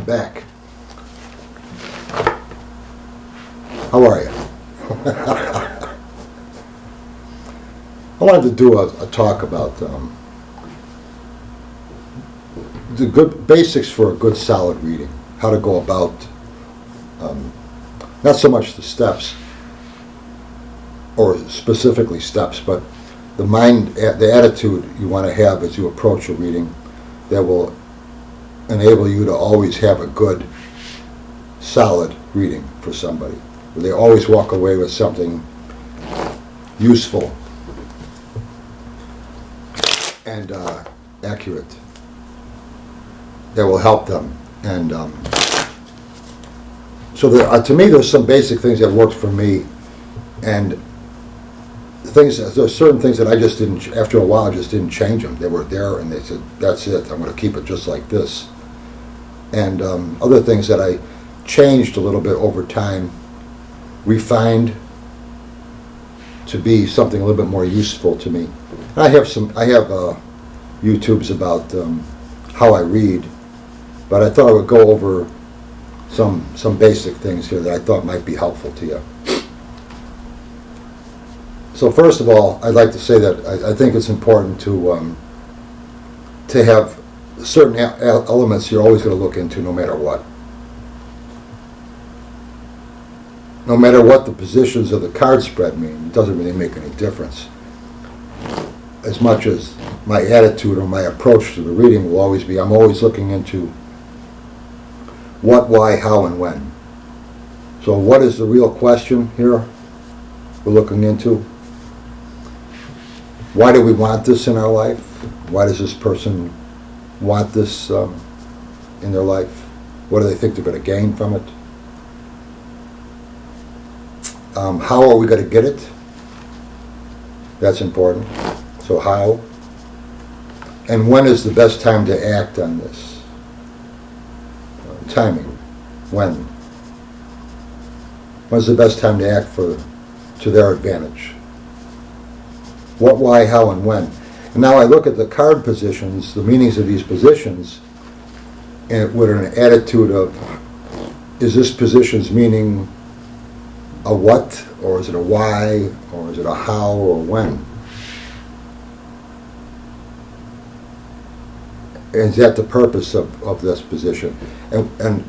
back. How are you? I wanted to do a talk about the good basics for a good solid reading. How to go about, not so much the steps, or specifically steps, but the attitude you want to have as you approach a reading that will enable you to always have a good, solid reading for somebody. Where they always walk away with something useful and accurate that will help them. And so to me, there's some basic things that worked for me, and there's certain things that I just didn't, after a while, I just didn't change them. They were there, and they said, that's it, I'm going to keep it just like this. And other things that I changed a little bit over time, refined to be something a little bit more useful to me. And I have YouTubes about how I read, but I thought I would go over some basic things here that I thought might be helpful to you. So first of all, I'd like to say that I think it's important to have certain elements you're always going to look into no matter what. No matter what the positions of the card spread mean, it doesn't really make any difference. As much as my attitude or my approach to the reading will always be, I'm always looking into what, why, how, and when. So what is the real question here we're looking into? Why do we want this in our life? Why does this person want this in their life? What do they think they're going to gain from it? How are we going to get it? That's important. So how? And when is the best time to act on this? Timing. When? When's the best time to act to their advantage? What, why, how, and when? And now I look at the card positions, the meanings of these positions, and with an attitude of, is this position's meaning a what, or is it a why, or is it a how, or when? Is that the purpose of this position? And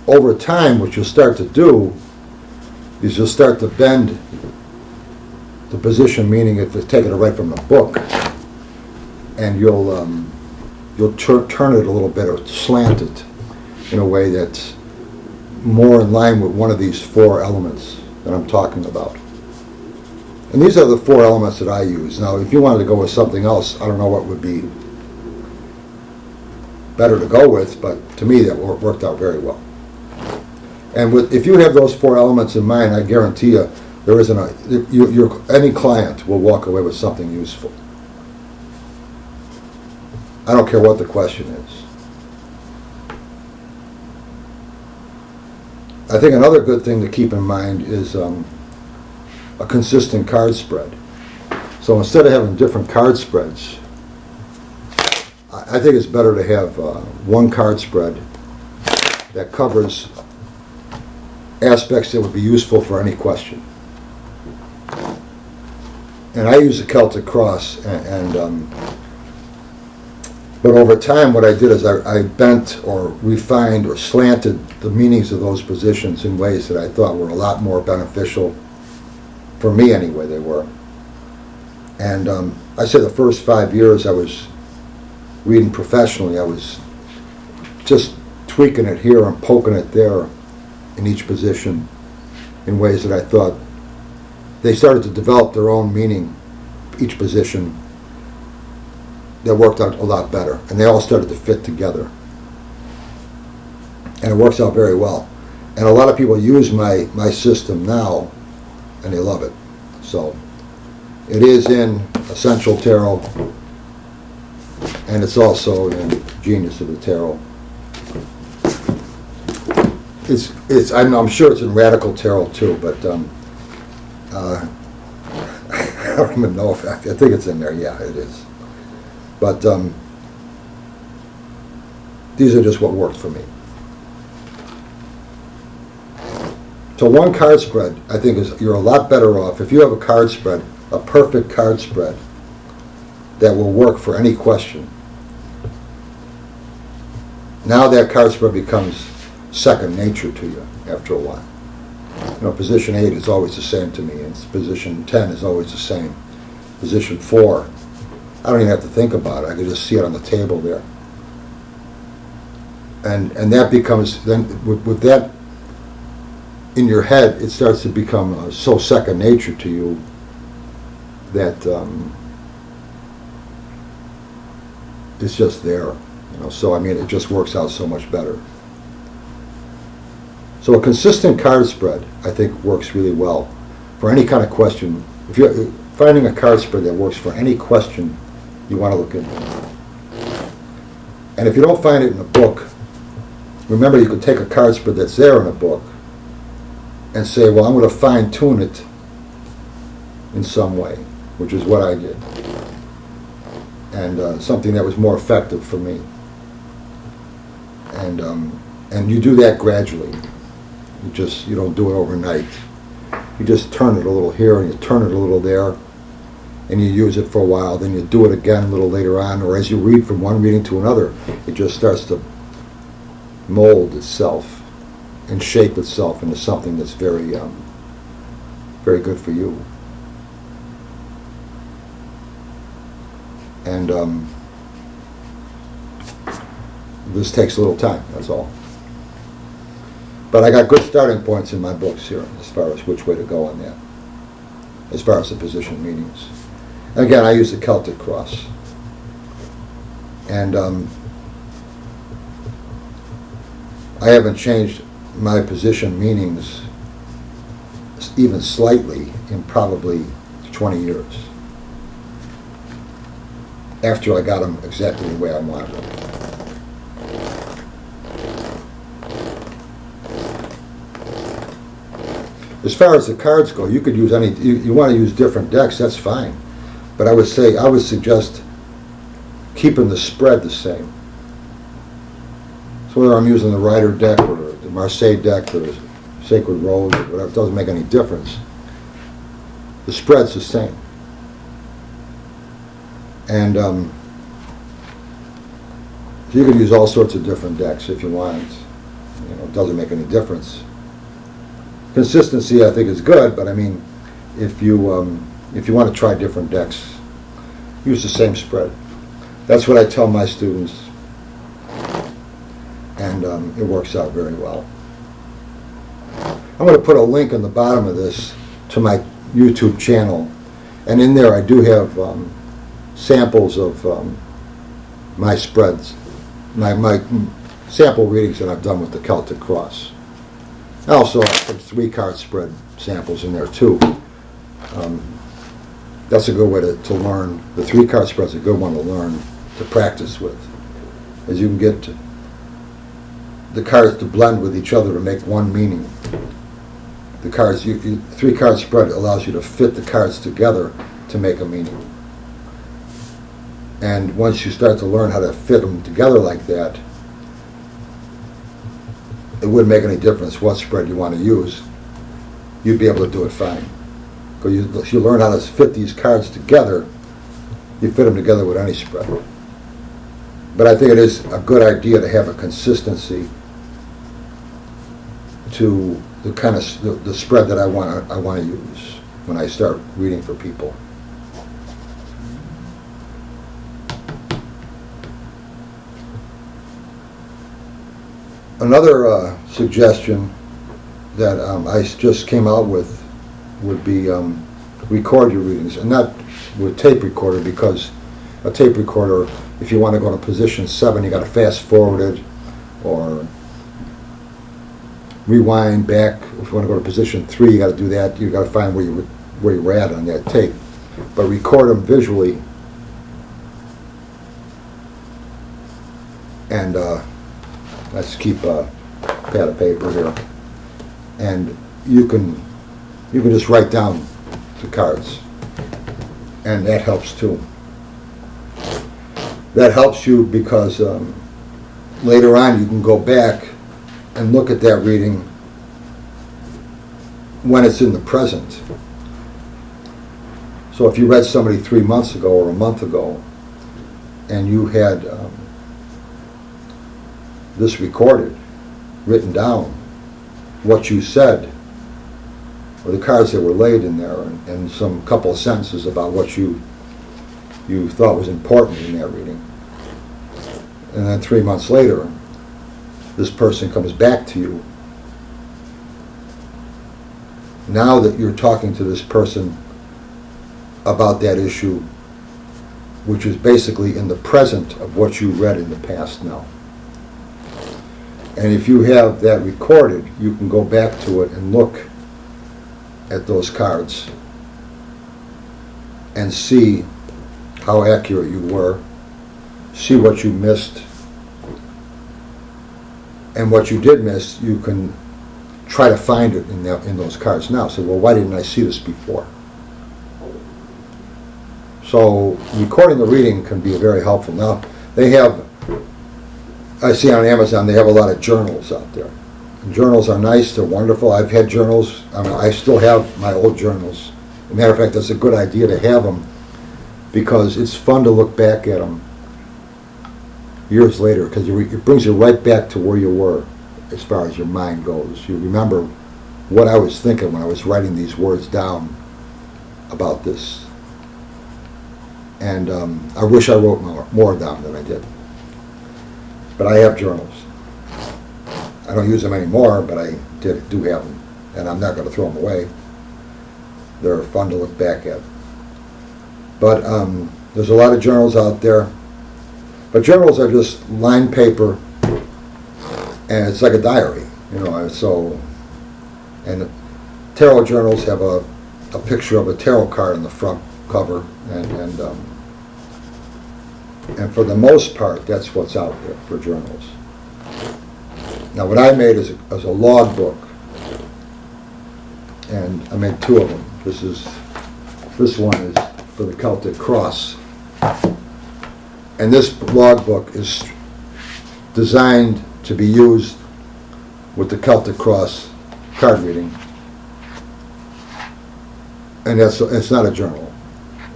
over time, what you'll start to do is you'll start to bend the position, meaning if it's taken right from the book, and you'll turn it a little bit or slant it in a way that's more in line with one of these four elements that I'm talking about. And these are the four elements that I use. Now, if you wanted to go with something else, I don't know what would be better to go with, but to me that worked out very well. And if you have those four elements in mind, I guarantee you there isn't any client will walk away with something useful. I don't care what the question is. I think another good thing to keep in mind is a consistent card spread. So instead of having different card spreads, I think it's better to have one card spread that covers aspects that would be useful for any question. And I use the Celtic Cross, but over time what I did is I bent or refined or slanted the meanings of those positions in ways that I thought were a lot more beneficial, for me anyway they were. And I say the first 5 years I was reading professionally, I was just tweaking it here and poking it there in each position in ways that I thought they started to develop their own meaning, each position, that worked out a lot better, and they all started to fit together, and it works out very well. And a lot of people use my system now and they love it. So it is in Essential Tarot, and it's also in Genius of the Tarot. I'm sure it's in Radical Tarot too, but I don't even know if I think it's in there. Yeah, it is. But these are just what worked for me. So one card spread, I think, you're a lot better off if you have a card spread, a perfect card spread that will work for any question. Now that card spread becomes second nature to you after a while. Position 8 is always the same to me, and position 10 is always the same. Position 4, I don't even have to think about it. I can just see it on the table there. And that becomes, then with that in your head, it starts to become so second nature to you that it's just there. So it just works out so much better. So a consistent card spread, I think, works really well for any kind of question. If you're finding a card spread that works for any question you want to look into. And if you don't find it in a book, remember you could take a card spread that's there in a book and say, well, I'm going to fine-tune it in some way, which is what I did. And something that was more effective for me. And you do that gradually. You don't do it overnight. You just turn it a little here and you turn it a little there, and you use it for a while. Then you do it again a little later on, or as you read from one reading to another, it just starts to mold itself and shape itself into something that's very, very good for you. And this takes a little time, that's all. But I got good starting points in my books here as far as which way to go on that, as far as the position meanings. And again, I use the Celtic cross. And I haven't changed my position meanings even slightly in probably 20 years, after I got them exactly the way I wanted them. As far as the cards go, you could use any, you want to use different decks, that's fine. But I would suggest keeping the spread the same. So whether I'm using the Rider deck or the Marseille deck or the Sacred Rose or whatever, it doesn't make any difference. The spread's the same. And so you could use all sorts of different decks if you want. It doesn't make any difference. Consistency, I think, is good, but if you want to try different decks, use the same spread. That's what I tell my students, and it works out very well. I'm going to put a link in the bottom of this to my YouTube channel, and in there I do have samples of my spreads, my sample readings that I've done with the Celtic Cross. Also, I put 3 card spread samples in there too. That's a good way to learn. The 3 card spread's a good one to learn, to practice with, as you can get the cards to blend with each other to make one meaning. The cards, 3 card spread allows you to fit the cards together to make a meaning. And once you start to learn how to fit them together like that, it wouldn't make any difference what spread you want to use. You'd be able to do it fine. Because you learn how to fit these cards together, you fit them together with any spread. But I think it is a good idea to have a consistency to the kind of the spread that I want to use when I start reading for people. Another suggestion that I just came out with would be record your readings, and not with tape recorder, because a tape recorder, if you want to go to position 7, you got to fast forward it or rewind back. If you want to go to position 3, you got to do that. You got to find where you were at on that tape, but record them visually. And let's keep a pad of paper here, and you can just write down the cards, and that helps too. That helps you because later on you can go back and look at that reading when it's in the present. So if you read somebody 3 months ago or a month ago, and you had this recorded, written down, what you said, or the cards that were laid in there, and some couple of sentences about what you thought was important in that reading. And then 3 months later, this person comes back to you. Now that you're talking to this person about that issue, which is basically in the present of what you read in the past now. And if you have that recorded, you can go back to it and look at those cards and see how accurate you were, see what you missed, and what you did miss, you can try to find it in those cards now. Say, well, why didn't I see this before? So recording the reading can be very helpful. Now, they have, I see on Amazon, they have a lot of journals out there. And journals are nice, they're wonderful. I've had journals, I still have my old journals. As a matter of fact, that's a good idea to have them, because it's fun to look back at them years later, because it brings you right back to where you were as far as your mind goes. You remember what I was thinking when I was writing these words down about this. And I wish I wrote more down than I did. But I have journals. I don't use them anymore, but I do have them. And I'm not going to throw them away. They're fun to look back at. But there's a lot of journals out there. But journals are just lined paper, and it's like a diary, and tarot journals have a picture of a tarot card in the front cover, and for the most part, that's what's out there for journals. Now, what I made is a logbook, and I made 2 of them. This one is for the Celtic Cross. And this logbook is designed to be used with the Celtic Cross card reading. And it's not a journal,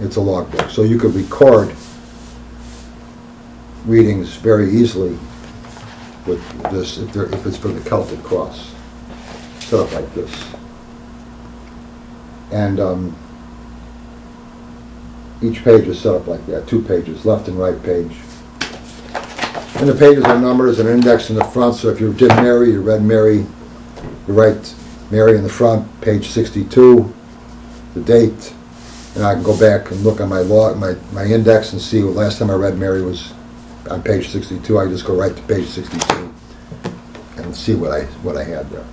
it's a logbook. So you could record readings very easily with this if it's for the Celtic Cross. Set up like this. And each page is set up like that, 2 pages, left and right page. And the pages are numbers and index in the front, so if you did Mary, you read Mary, you write Mary in the front, page 62, the date, and I can go back and look on my index and see what last time I read Mary was on page 62. I just go right to page 62 and see what I had there.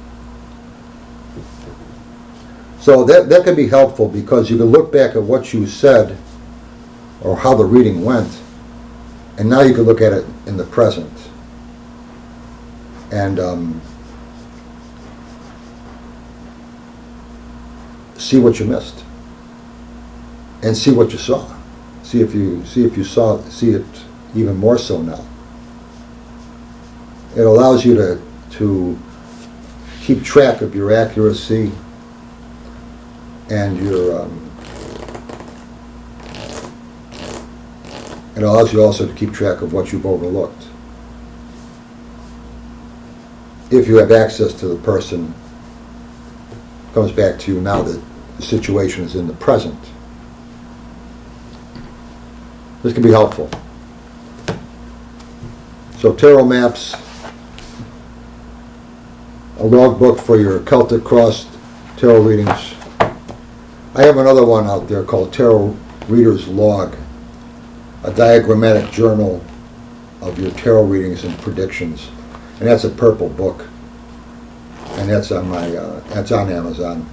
So that can be helpful, because you can look back at what you said or how the reading went, and now you can look at it in the present and see what you missed and see what you saw. See if you see it even more so now. It allows you to keep track of your accuracy and it allows you also to keep track of what you've overlooked. If you have access to the person who comes back to you now that the situation is in the present. This can be helpful. So tarot maps, a logbook for your Celtic Cross tarot readings. I have another one out there called Tarot Reader's Log, a diagrammatic journal of your tarot readings and predictions, and that's a purple book, and that's on Amazon.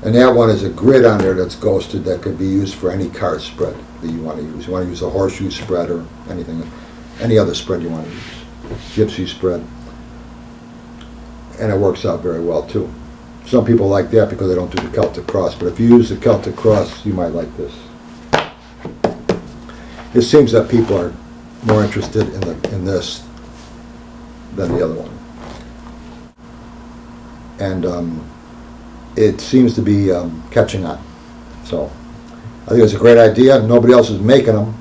And that one is a grid on there that's ghosted that could be used for any card spread that you want to use. You want to use a horseshoe spread or anything, any other spread you want to use, gypsy spread, and it works out very well too. Some people like that because they don't do the Celtic Cross, but if you use the Celtic Cross, you might like this. It seems that people are more interested in this than the other one. And it seems to be catching on. So I think it's a great idea. Nobody else is making them.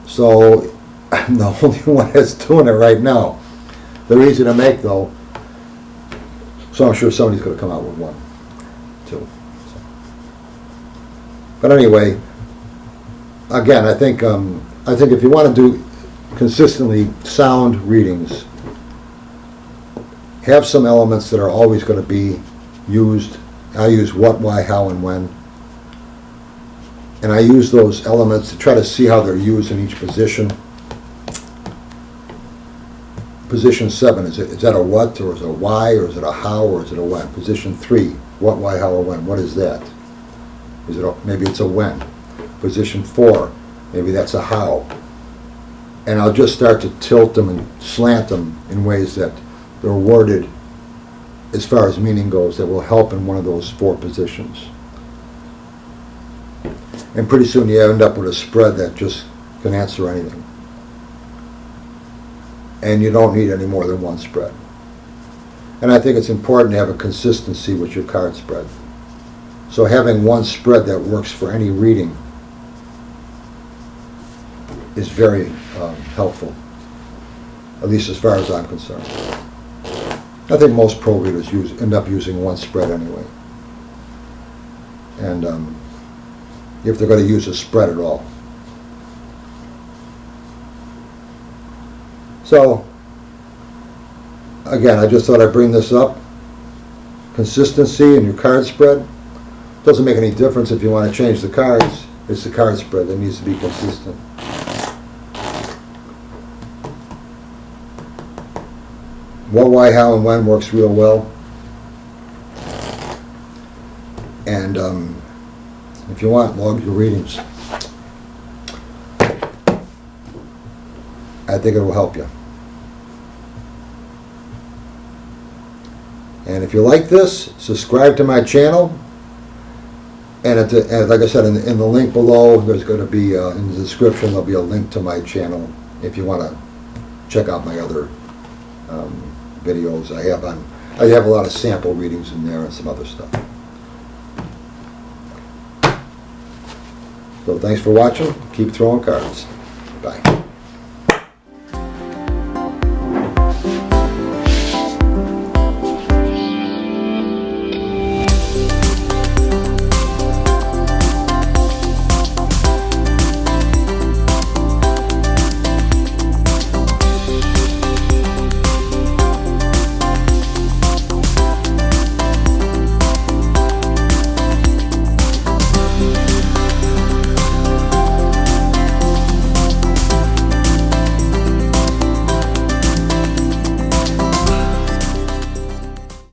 So I'm the only one that's doing it right now. They're easy to make, though. So I'm sure somebody's going to come out with one, too. So. But anyway, again, I think if you want to do consistently sound readings, have some elements that are always going to be used. I use what, why, how, and when. And I use those elements to try to see how they're used in each position. Position 7, is that a what, or is it a why, or is it a how, or is it a when? Position 3, what, why, how, or when. What is that? Maybe it's a when. Position 4, maybe that's a how. And I'll just start to tilt them and slant them in ways that they're worded as far as meaning goes that will help in one of those 4 positions. And pretty soon you end up with a spread that just can answer anything. And you don't need any more than one spread. And I think it's important to have a consistency with your card spread. So having one spread that works for any reading is very helpful, at least as far as I'm concerned. I think most pro readers end up using one spread anyway. And if they're going to use a spread at all. So, again, I just thought I'd bring this up. Consistency in your card spread. Doesn't make any difference if you want to change the cards. It's the card spread that needs to be consistent. What, why, how, and when works real well. And if you want, log your readings. I think it will help you. And if you like this, subscribe to my channel. And like I said, in the link below, there's going to be, in the description, there'll be a link to my channel if you want to check out my other videos. I have a lot of sample readings in there and some other stuff. So thanks for watching. Keep throwing cards.